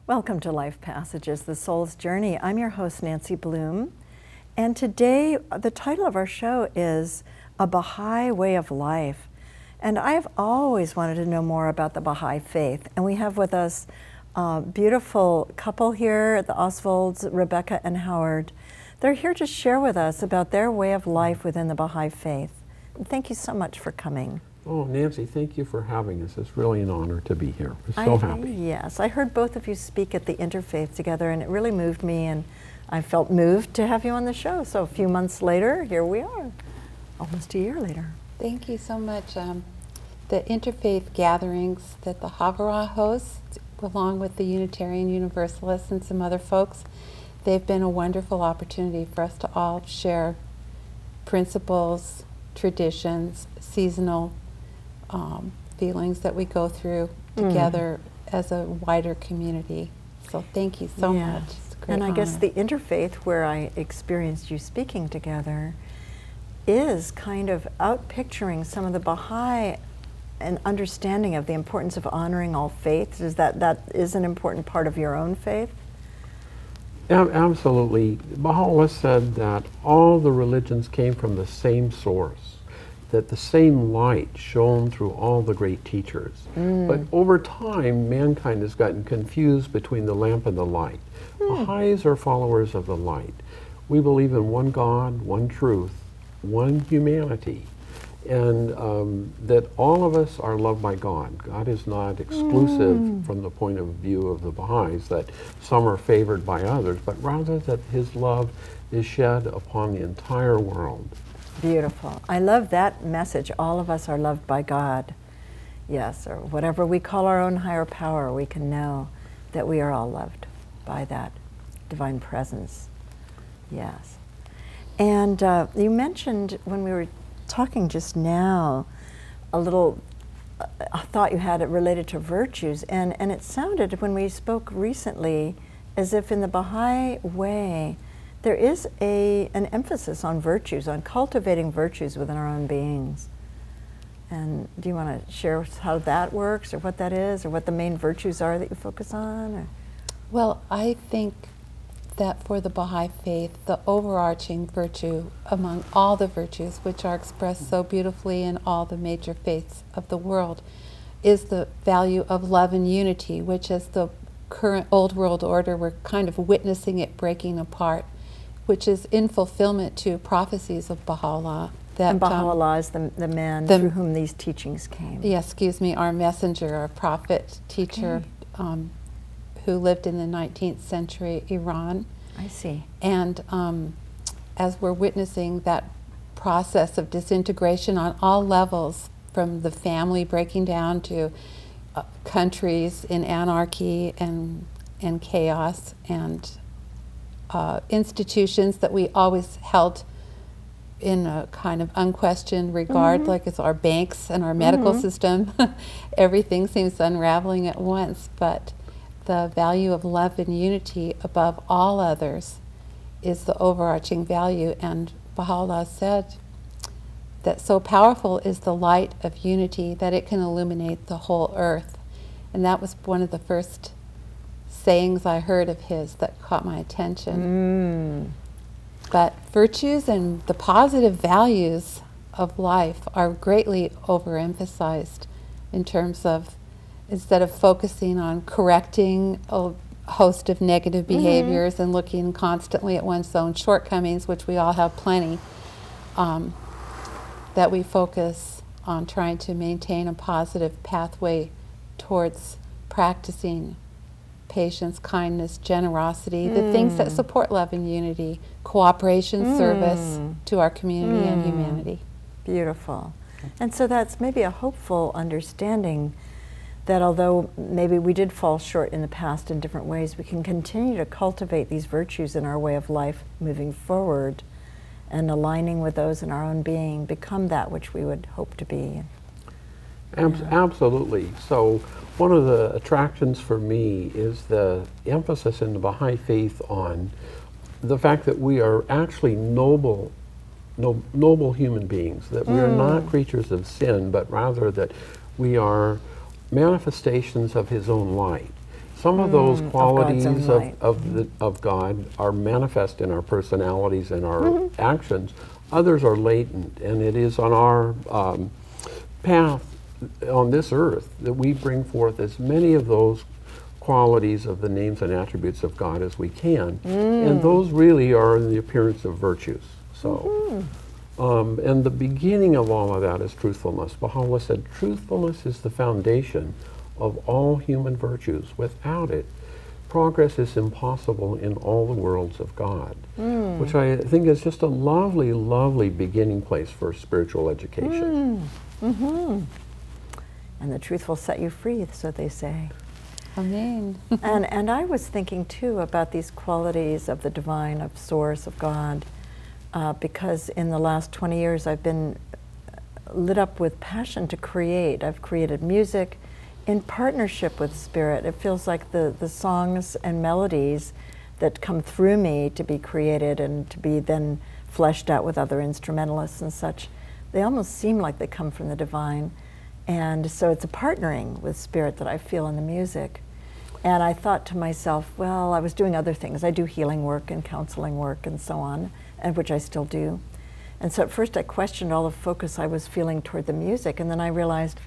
Welcome to Life Passages, The Soul's Journey. I'm your host, Nancy Bloom. And today, the title of our show is A Baha'i Way of Life. And I've always wanted to know more about the Baha'i faith. And we have with us a beautiful couple here, the Oswalds, Rebecca and Howard. They're here to share with us about their way of life within the Baha'i faith. And thank you so much for coming. Oh, Nancy, thank you for having us. It's really an honor to be here. We're so happy. Yes, I heard both of you speak at the Interfaith together, and it really moved me, and I felt moved to have you on the show. So a few months later, here we are, almost a year later. Thank you so much. The interfaith gatherings that the Havara hosts, along with the Unitarian Universalists and some other folks, they've been a wonderful opportunity for us to all share principles, traditions, seasonal feelings that we go through together as a wider community. So thank you so much. It's a great and I guess honor. the interfaith where I experienced you speaking together is kind of out-picturing some of the Baha'i and understanding of the importance of honoring all faiths. Is that is an important part of your own faith? Absolutely. Baha'u'llah said that all the religions came from the same source, that the same light shone through all the great teachers. But over time, mankind has gotten confused between the lamp and the light. Baha'is are followers of the light. We believe in one God, one truth, one humanity, and that all of us are loved by God. God is not exclusive from the point of view of the Baha'is, that some are favored by others, but rather that His love is shed upon the entire world. Beautiful. I love that message. All of us are loved by God. Yes, or whatever we call our own higher power, we can know that we are all loved by that divine presence. Yes. And you mentioned when we were talking just now, a little thought you had related to virtues, and it sounded when we spoke recently as if in the Baha'i way there is an emphasis on virtues, on cultivating virtues within our own beings. And do you want to share how that works, or what that is, or what the main virtues are that you focus on? Or? Well, I think that for the Baha'i faith, the overarching virtue among all the virtues, which are expressed so beautifully in all the major faiths of the world, is the value of love and unity, which is the current old world order. We're kind of witnessing it breaking apart, which is in fulfillment to prophecies of Baha'u'llah. And Baha'u'llah is the man through whom these teachings came. Yes, excuse me, our messenger, our prophet, teacher, who lived in the 19th century Iran. I see. And as we're witnessing that process of disintegration on all levels, from the family breaking down to countries in anarchy and chaos, and institutions that we always held in a kind of unquestioned regard, like it's our banks and our medical system. Everything seems unraveling at once, but the value of love and unity above all others is the overarching value. And Baha'u'llah said that so powerful is the light of unity that it can illuminate the whole earth. And that was one of the first sayings I heard of his that caught my attention. But virtues and the positive values of life are greatly overemphasized in terms of, instead of focusing on correcting a host of negative behaviors and looking constantly at one's own shortcomings, which we all have plenty, that we focus on trying to maintain a positive pathway towards practicing patience, kindness, generosity, the things that support love and unity, cooperation, service to our community and humanity. Beautiful. And so that's maybe a hopeful understanding that although maybe we did fall short in the past in different ways, we can continue to cultivate these virtues in our way of life moving forward, and aligning with those in our own being, become that which we would hope to be. Absolutely. So one of the attractions for me is the emphasis in the Baha'i faith on the fact that we are actually noble human beings, that we are not creatures of sin, but rather that we are manifestations of His own light. Some of those qualities God's own light. of God are manifest in our personalities and our actions. Others are latent, and it is on our path on this earth that we bring forth as many of those qualities of the names and attributes of God as we can. And those really are in the appearance of virtues. So, and the beginning of all of that is truthfulness. Baha'u'llah said, truthfulness is the foundation of all human virtues. Without it, progress is impossible in all the worlds of God, which I think is just a lovely, lovely beginning place for spiritual education. And the truth will set you free, so they say. Amen. And I was thinking too about these qualities of the divine, of source, of God, because in the last 20 years I've been lit up with passion to create. I've created music in partnership with Spirit. It feels like the songs and melodies that come through me to be created and to be then fleshed out with other instrumentalists and such, they almost seem like they come from the divine. And so it's a partnering with Spirit that I feel in the music. And I thought to myself, well, I was doing other things. I do healing work and counseling work and so on, and which I still do. And so at first I questioned all the focus I was feeling toward the music, and then I realized,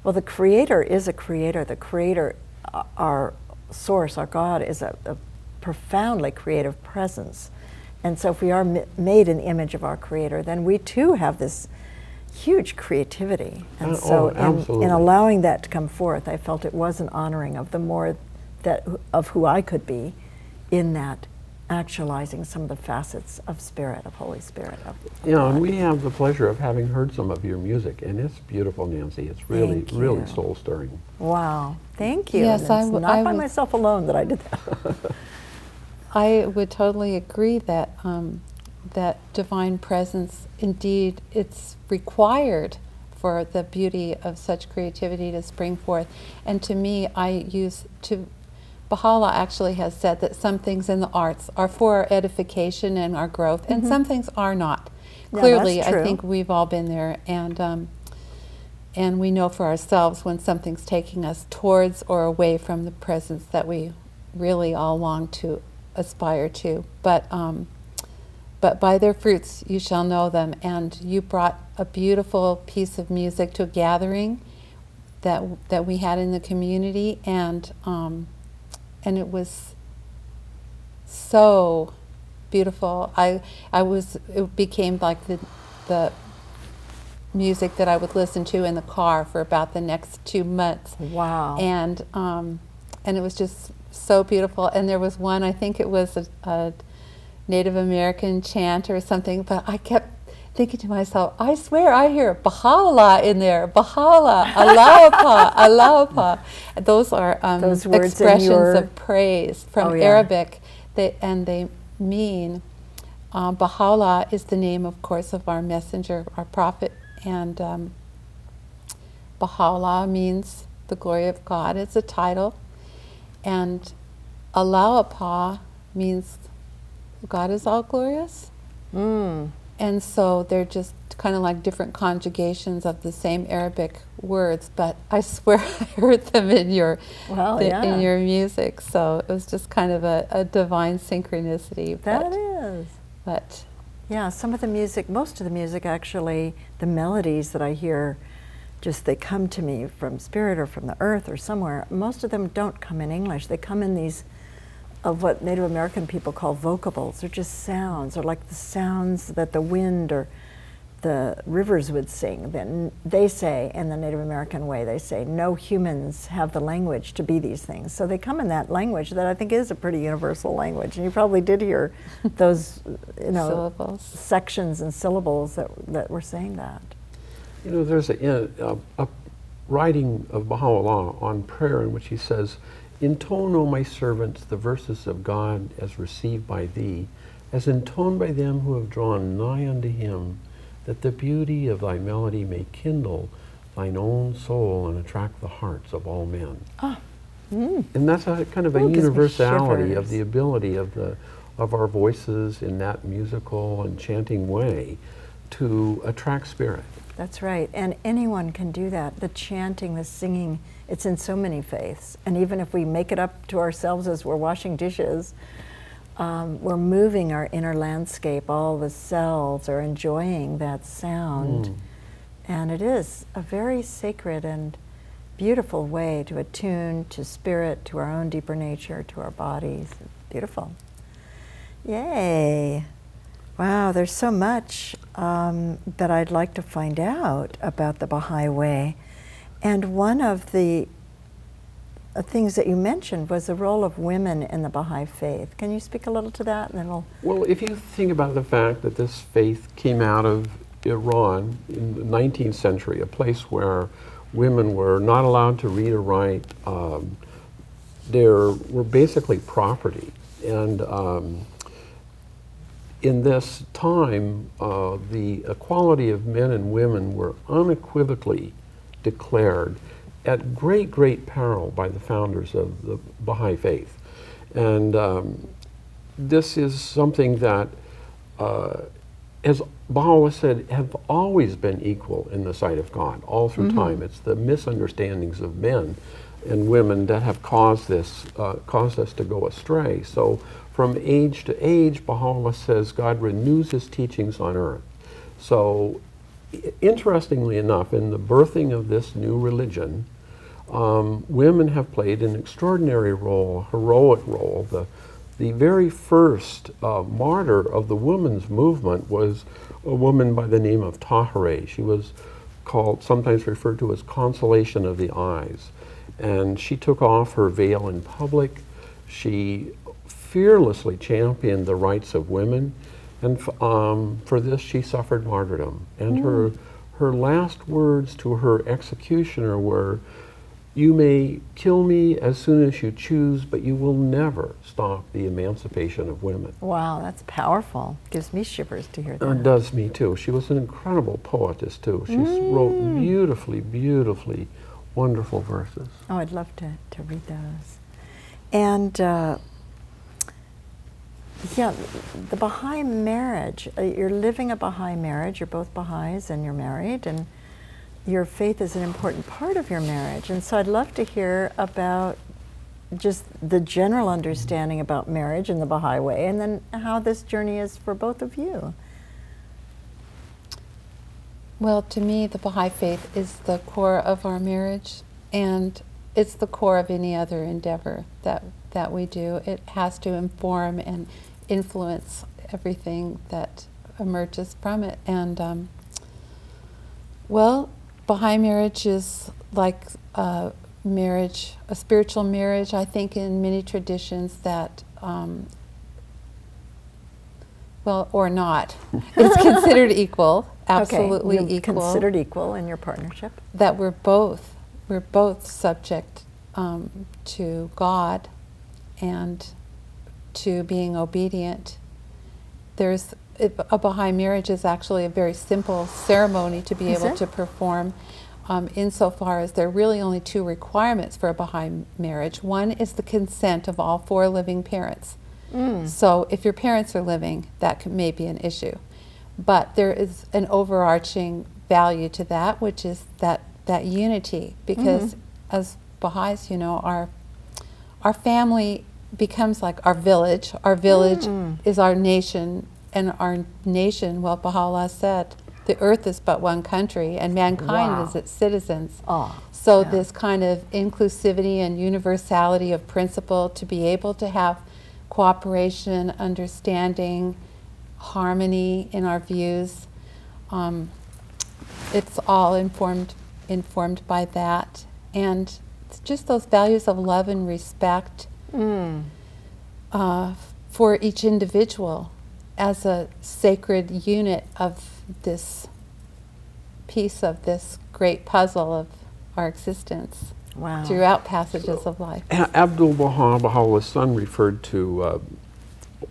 well, the Creator is a creator. The Creator, our source, our God, is a profoundly creative presence. And so if we are made in the image of our Creator, then we too have this huge creativity. And so in allowing that to come forth, I felt it was an honoring of the more that of who I could be in that actualizing some of the facets of Spirit, of Holy Spirit. Yeah, and we have the pleasure of having heard some of your music, and it's beautiful, Nancy. It's really, really soul-stirring. Wow, thank you. Yes, and it's not by myself alone that I did that. I would totally agree that that divine presence, indeed, it's required for the beauty of such creativity to spring forth. And to me, Baha'u'llah actually has said that some things in the arts are for our edification and our growth, and some things are not. Yeah, Clearly, that's true. I think we've all been there, and we know for ourselves when something's taking us towards or away from the presence that we really all long to aspire to. But by their fruits you shall know them. And you brought a beautiful piece of music to a gathering that we had in the community, and it was so beautiful. It became like the music that I would listen to in the car for about the next 2 months. Wow. And it was just so beautiful. And there was one, I think it was a Native American chant or something, but I kept thinking to myself, I swear I hear Baha'u'llah in there. Baha'u'llah, Allahapa, Allahapa. Those are Those words expressions of praise from yeah. Arabic, and they mean, Baha'u'llah is the name, of course, of our messenger, our prophet, and Baha'u'llah means the glory of God. It's a title, and Allahapa means God is all glorious. And so they're just kind of like different conjugations of the same Arabic words, but I swear I heard them in your in your music. So it was just kind of a divine synchronicity. That is. But yeah, some of the music, most of the music actually, the melodies that I hear, just they come to me from Spirit or from the earth or somewhere. Most of them don't come in English. They come in these of what Native American people call vocables. They're just sounds, or like the sounds that the wind or the rivers would sing. Then they say, in the Native American way, they say, no humans have the language to be these things. So they come in that language that I think is a pretty universal language. And you probably did hear those, syllables. Sections and syllables that were saying that. You know, there's a writing of Baha'u'llah on prayer in which he says, intone, O my servants, the verses of God as received by thee, as intoned by them who have drawn nigh unto him, that the beauty of thy melody may kindle thine own soul and attract the hearts of all men. And that's a kind of a universality of the ability of our voices in that musical and chanting way to attract Spirit. That's right. And anyone can do that. The chanting, the singing, it's in so many faiths. And even if we make it up to ourselves as we're washing dishes, we're moving our inner landscape. All the cells are enjoying that sound. And it is a very sacred and beautiful way to attune to spirit, to our own deeper nature, to our bodies. Beautiful. Yay. Wow, there's so much that I'd like to find out about the Baha'i Way. And one of the things that you mentioned was the role of women in the Baha'i faith. Can you speak a little to that? And then we'll... Well, if you think about the fact that this faith came out of Iran in the 19th century, a place where women were not allowed to read or write, they were basically property. And in this time, the equality of men and women were unequivocally declared at great, great peril by the founders of the Baha'i faith. And this is something that, as Baha'u'llah said, have always been equal in the sight of God, all through time. It's the misunderstandings of men and women that have caused this, caused us to go astray. So from age to age, Baha'u'llah says God renews his teachings on earth. So interestingly enough, in the birthing of this new religion, women have played an extraordinary role, a heroic role. The very first martyr of the women's movement was a woman by the name of Tahirih. She was called, sometimes referred to as Consolation of the Eyes. And she took off her veil in public. She fearlessly championed the rights of women. And for this, she suffered martyrdom. And her last words to her executioner were, "You may kill me as soon as you choose, but you will never stop the emancipation of women." Wow, that's powerful. Gives me shivers to hear that. It does me too. She was an incredible poetess too. She wrote beautifully, beautifully wonderful verses. Oh, I'd love to read those. And yeah, the Baha'i marriage, you're living a Baha'i marriage, you're both Baha'is and you're married, and your faith is an important part of your marriage. And so I'd love to hear about just the general understanding about marriage in the Baha'i way, and then how this journey is for both of you. Well, to me, the Baha'i faith is the core of our marriage, and it's the core of any other endeavor that we do. It has to inform and influence everything that emerges from it. And well, Baha'i marriage is like a marriage, a spiritual marriage, I think, in many traditions that, well, or not, it's considered equal, absolutely okay, equal. Considered equal in your partnership. That we're both subject to God and to being obedient. A Baha'i marriage is actually a very simple ceremony to be able to perform, insofar as there are really only two requirements for a Baha'i marriage. One is the consent of all four living parents. So if your parents are living, that may be an issue. But there is an overarching value to that, which is that unity, because as Baha'is, you know, our family becomes like our village. Our village is our nation, and our nation, well, Baha'u'llah said, the earth is but one country, and mankind is its citizens. So this kind of inclusivity and universality of principle, to be able to have cooperation, understanding, harmony in our views, it's all informed by that. And it's just those values of love and respect for each individual as a sacred unit of this piece of this great puzzle of our existence throughout passages of life. Abdul-Baha, Baha'u'llah's son, referred to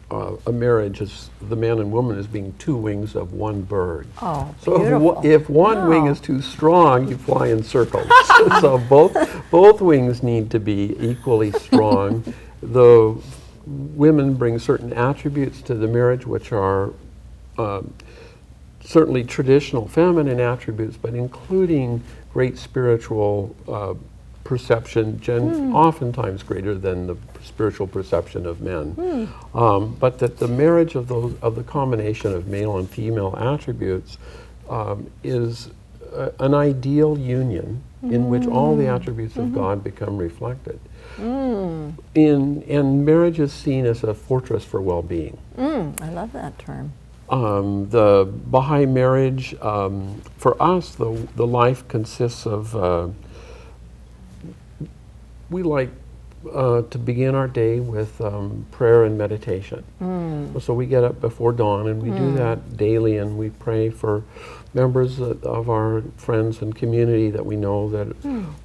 a marriage as the man and woman as being two wings of one bird. Oh, so beautiful. if one wing is too strong, you fly in circles. So both wings need to be equally strong. The women bring certain attributes to the marriage which are certainly traditional feminine attributes, but including great spiritual perception, oftentimes greater than the spiritual perception of men. But that the marriage of the combination of male and female attributes is an ideal union in which all the attributes of God become reflected. And marriage is seen as a fortress for well-being. I love that term. The Baha'i marriage, for us, the life consists of, we like to begin our day with prayer and meditation. So we get up before dawn and we do that daily, and we pray for members of our friends and community that we know that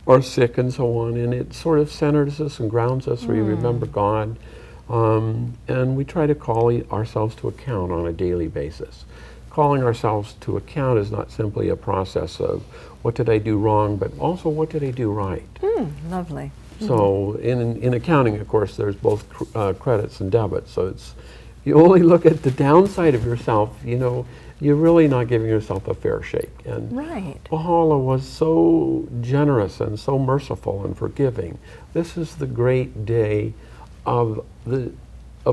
are sick and so on, and it sort of centers us and grounds us. We remember God, and we try to call ourselves to account on a daily basis. Calling ourselves to account is not simply a process of what did I do wrong, but also what did I do right. Lovely. So in accounting, of course, there's both credits and debits. So you only look at the downside of yourself, you're really not giving yourself a fair shake. And Right. Baha'u'llah was so generous and so merciful and forgiving. This is the great day of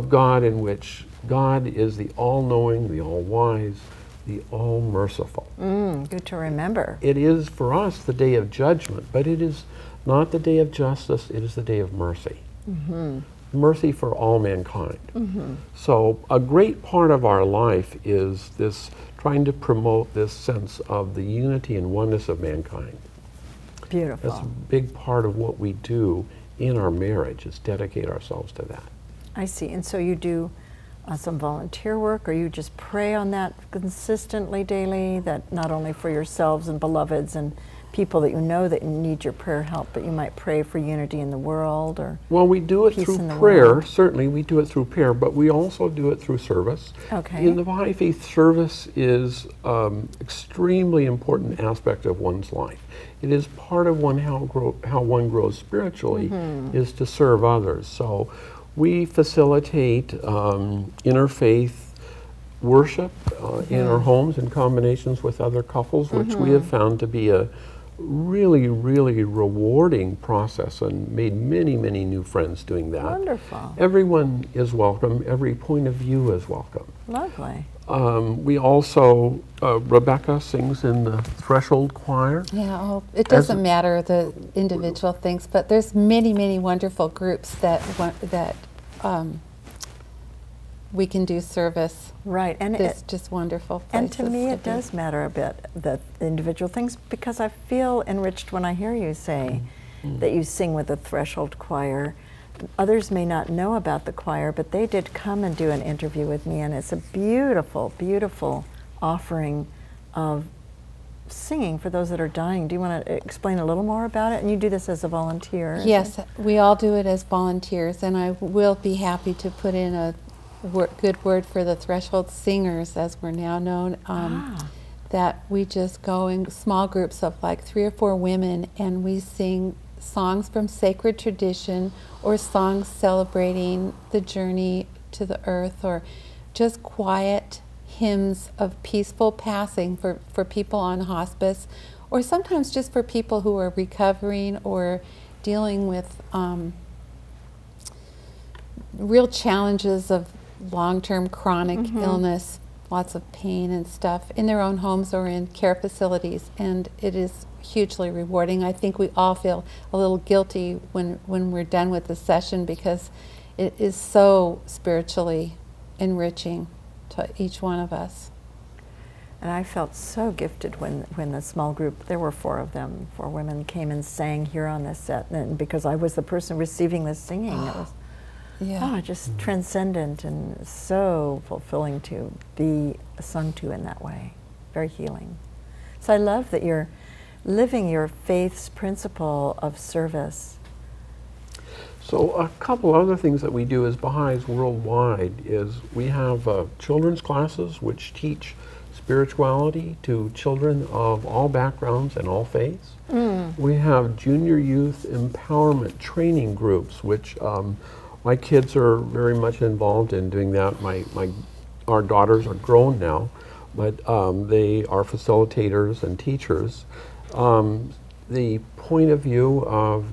God, in which God is the all-knowing, the all-wise, the all-merciful. Good to remember. It is for us the day of judgment, but it is not the day of justice, it is the day of mercy. Mercy for all mankind. So a great part of our life is this trying to promote this sense of the unity and oneness of mankind. Beautiful. That's a big part of what we do in our marriage, is dedicate ourselves to that. I see. And so you do some volunteer work, or you just pray on that consistently daily, that not only for yourselves and beloveds and people that you know that need your prayer help, but you might pray for unity in the world, or well, we do it peace through in the prayer. world. Certainly we do it through prayer, but we also do it through service. Okay. In the Baha'i faith, service is extremely important aspect of one's life. It is part of how one grows spiritually, is to serve others. So we facilitate interfaith worship in our homes in combinations with other couples, which we have found to be a really, really rewarding process, and made many, many new friends doing that. Wonderful. Everyone is welcome. Every point of view is welcome. Lovely. We also, Rebecca sings in the Threshold Choir. Yeah, it doesn't matter the individual things, but there's many, many wonderful groups that we can do service. Right. And It's just wonderful places. And to me, it be. does matter a bit, the individual things, because I feel enriched when I hear you say that you sing with the Threshold Choir. Others may not know about the choir, but they did come and do an interview with me, and it's a beautiful, beautiful offering of singing for those that are dying. Do you want to explain a little more about it? And you do this as a volunteer. Yes, we all do it as volunteers, and I will be happy to put in a good word for the Threshold Singers, as we're now known, that we just go in small groups of like 3 or 4 women, and we sing songs from sacred tradition, or songs celebrating the journey to the earth, or just quiet hymns of peaceful passing for people on hospice, or sometimes just for people who are recovering or dealing with real challenges of long-term chronic illness, lots of pain and stuff in their own homes or in care facilities, and it is hugely rewarding. I think we all feel a little guilty when we're done with the session, because it is so spiritually enriching to each one of us. And I felt so gifted when the small group, there were 4 of them, 4 women came and sang here on this set, and because I was the person receiving the singing, it was just transcendent and so fulfilling to be sung to in that way. Very healing. So I love that you're living your faith's principle of service. So a couple other things that we do as Baha'is worldwide is we have children's classes which teach spirituality to children of all backgrounds and all faiths. We have junior youth empowerment training groups, which my kids are very much involved in doing that. Our daughters are grown now, but they are facilitators and teachers. The point of view of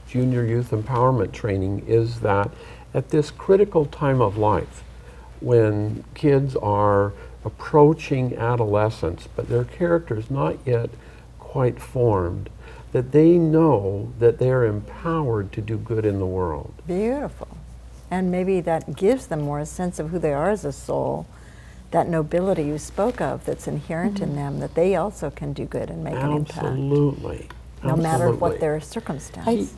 junior youth empowerment training is that at this critical time of life, when kids are approaching adolescence, but their character's not yet quite formed, that they know that they're empowered to do good in the world. Beautiful. And maybe that gives them more a sense of who they are as a soul, that nobility you spoke of that's inherent in them, that they also can do good and make an impact. Absolutely. No matter what their circumstance.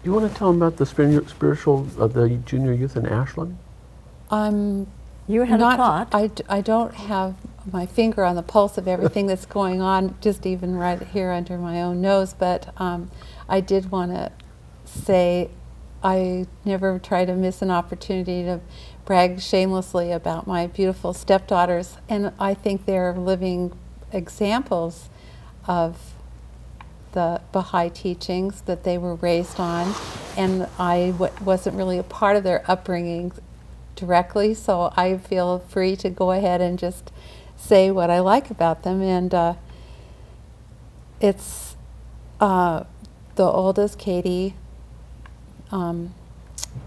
You want to tell them about the spiritual, the junior youth in Ashland? You had a thought. I don't have my finger on the pulse of everything that's going on, just even right here under my own nose, but I did want to say I never try to miss an opportunity to brag shamelessly about my beautiful stepdaughters, and I think they're living examples of the Baha'i teachings that they were raised on, and I wasn't really a part of their upbringing directly, so I feel free to go ahead and just say what I like about them. And it's the oldest, Katie,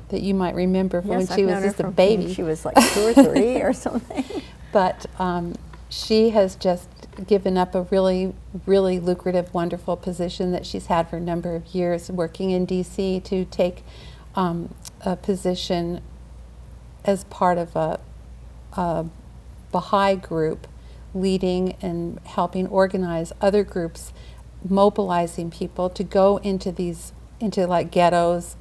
that you might remember from when she was just a baby. She was like 2 or 3 or something. But she has just given up a really, really lucrative, wonderful position that she's had for a number of years, working in D.C. to take a position as part of a Baha'i group, leading and helping organize other groups, mobilizing people to go into like ghettos,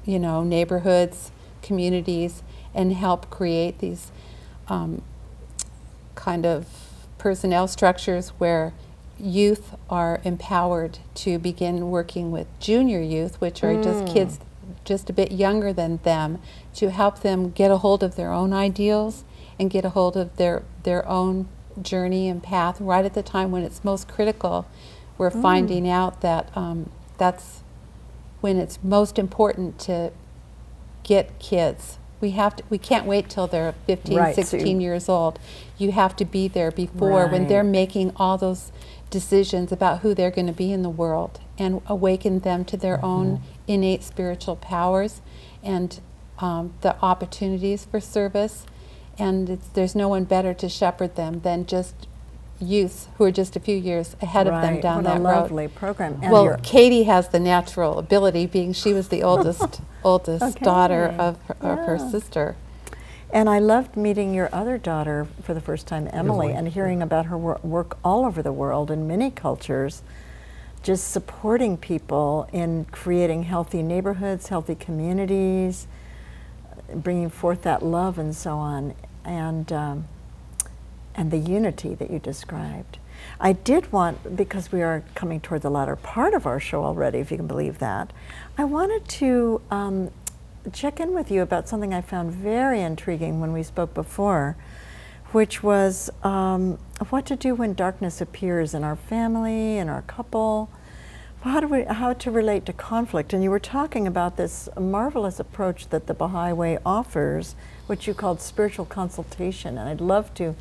you know, neighborhoods, communities, and help create these kind of personnel structures where youth are empowered to begin working with junior youth, which are just kids just a bit younger than them, to help them get a hold of their own ideals and get a hold of their own journey and path right at the time when it's most critical. We're finding out that that's when it's most important to get kids. We can't wait till they're 15, 16 years old. You have to be there before when they're making all those decisions about who they're going to be in the world, and awaken them to their own innate spiritual powers and the opportunities for service. And there's no one better to shepherd them than just youth who are just a few years ahead of them down that road. What a lovely program. And well, Katie has the natural ability, being she was the oldest daughter of her sister. And I loved meeting your other daughter for the first time, Emily, and hearing about her work all over the world in many cultures, just supporting people in creating healthy neighborhoods, healthy communities, bringing forth that love and so on, and the unity that you described. I did want, because we are coming toward the latter part of our show already, if you can believe that, I wanted to check in with you about something I found very intriguing when we spoke before, which was what to do when darkness appears in our family, in our couple, how to relate to conflict. And you were talking about this marvelous approach that the Baha'i Way offers, which you called spiritual consultation. And I'd love to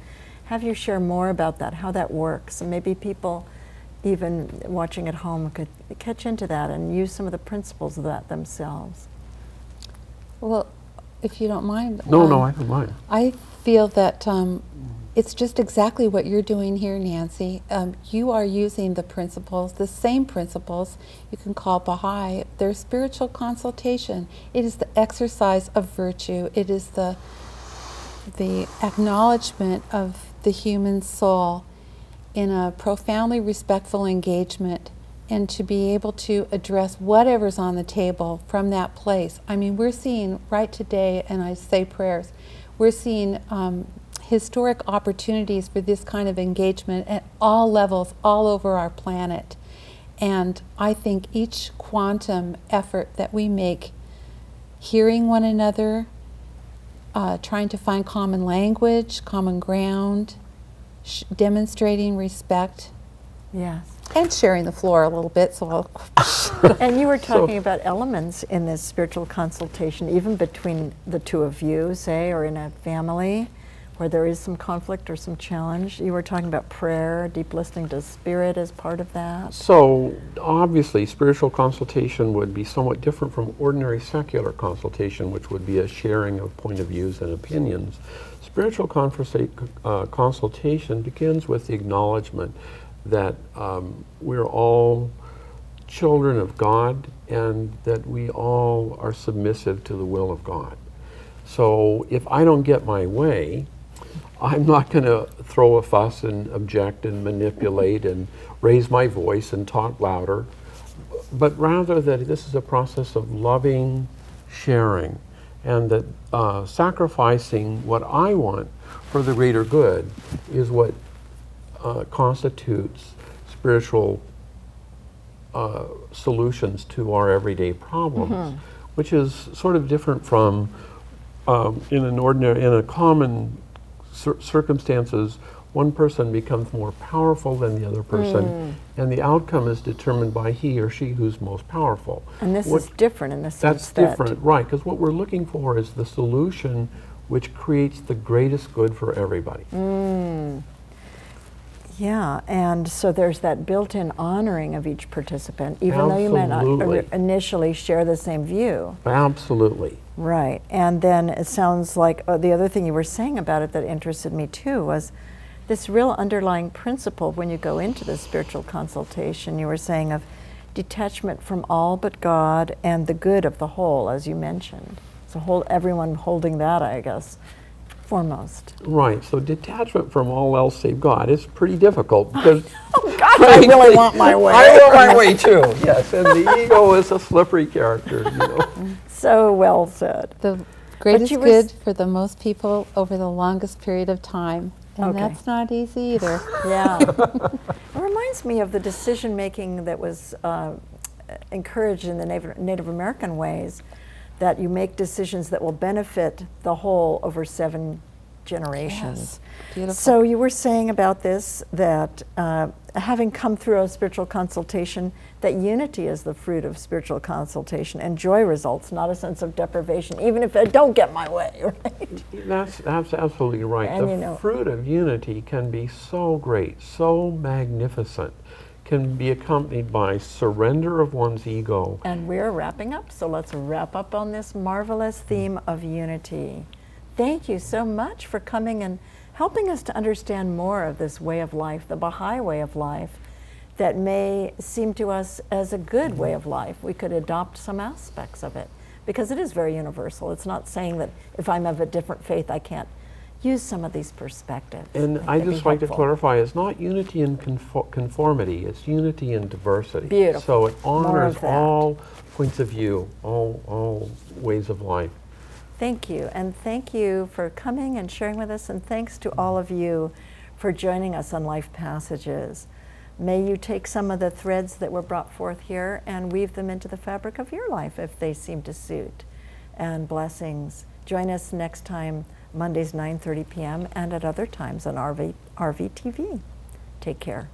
have you share more about that, how that works. And maybe people even watching at home could catch into that and use some of the principles of that themselves. Well, if you don't mind. No, I don't mind. I feel that it's just exactly what you're doing here, Nancy. You are using the principles, the same principles you can call Baha'i. They're spiritual consultation. It is the exercise of virtue. It is the acknowledgement of the human soul in a profoundly respectful engagement, and to be able to address whatever's on the table from that place. I mean, we're seeing right today, and I say prayers, we're seeing historic opportunities for this kind of engagement at all levels, all over our planet. And I think each quantum effort that we make, hearing one another, trying to find common language, common ground, demonstrating respect. Yes. And sharing the floor a little bit, so I'll... And you were talking about elements in this spiritual consultation, even between the two of you, say, or in a family. where there is some conflict or some challenge. You were talking about prayer, deep listening to spirit as part of that. So obviously spiritual consultation would be somewhat different from ordinary secular consultation, which would be a sharing of point of views and opinions. Spiritual consultation begins with the acknowledgement that we're all children of God and that we all are submissive to the will of God. So if I don't get my way, I'm not going to throw a fuss and object and manipulate and raise my voice and talk louder, but rather that this is a process of loving sharing, and that sacrificing what I want for the greater good is what constitutes spiritual solutions to our everyday problems, which is sort of different from in a common circumstances, one person becomes more powerful than the other person, and the outcome is determined by he or she who's most powerful. And this is different in the sense that... That's different, right, because what we're looking for is the solution which creates the greatest good for everybody. Yeah, and so there's that built-in honoring of each participant, even though you may not initially share the same view. Absolutely. Right, and then it sounds like the other thing you were saying about it that interested me too was this real underlying principle when you go into the spiritual consultation. You were saying of detachment from all but God and the good of the whole, as you mentioned. So everyone holding that, I guess, foremost. Right, so detachment from all else save God is pretty difficult because oh God, frankly, I really want my way. I want my way too, yes, and the ego is a slippery character, you know. So well said. The greatest good for the most people over the longest period of time. And that's not easy either. Yeah. It reminds me of the decision making that was encouraged in the Native American ways, that you make decisions that will benefit the whole over 7 generations. Yes. Beautiful. So you were saying about this that having come through a spiritual consultation, that unity is the fruit of spiritual consultation and joy results, not a sense of deprivation, even if I don't get my way, right? That's absolutely right. And the fruit of unity can be so great, so magnificent, can be accompanied by surrender of one's ego. And we're wrapping up, so let's wrap up on this marvelous theme of unity. Thank you so much for coming and helping us to understand more of this way of life, the Baha'i way of life, that may seem to us as a good way of life. We could adopt some aspects of it, because it is very universal. It's not saying that if I'm of a different faith, I can't use some of these perspectives. And I just like to clarify, it's not unity in conformity, it's unity in diversity. Beautiful. So it honors all points of view, all ways of life. Thank you, and thank you for coming and sharing with us, and thanks to all of you for joining us on Life Passages. May you take some of the threads that were brought forth here and weave them into the fabric of your life if they seem to suit. And blessings. Join us next time, Mondays 9:30 p.m. and at other times on RV TV. Take care.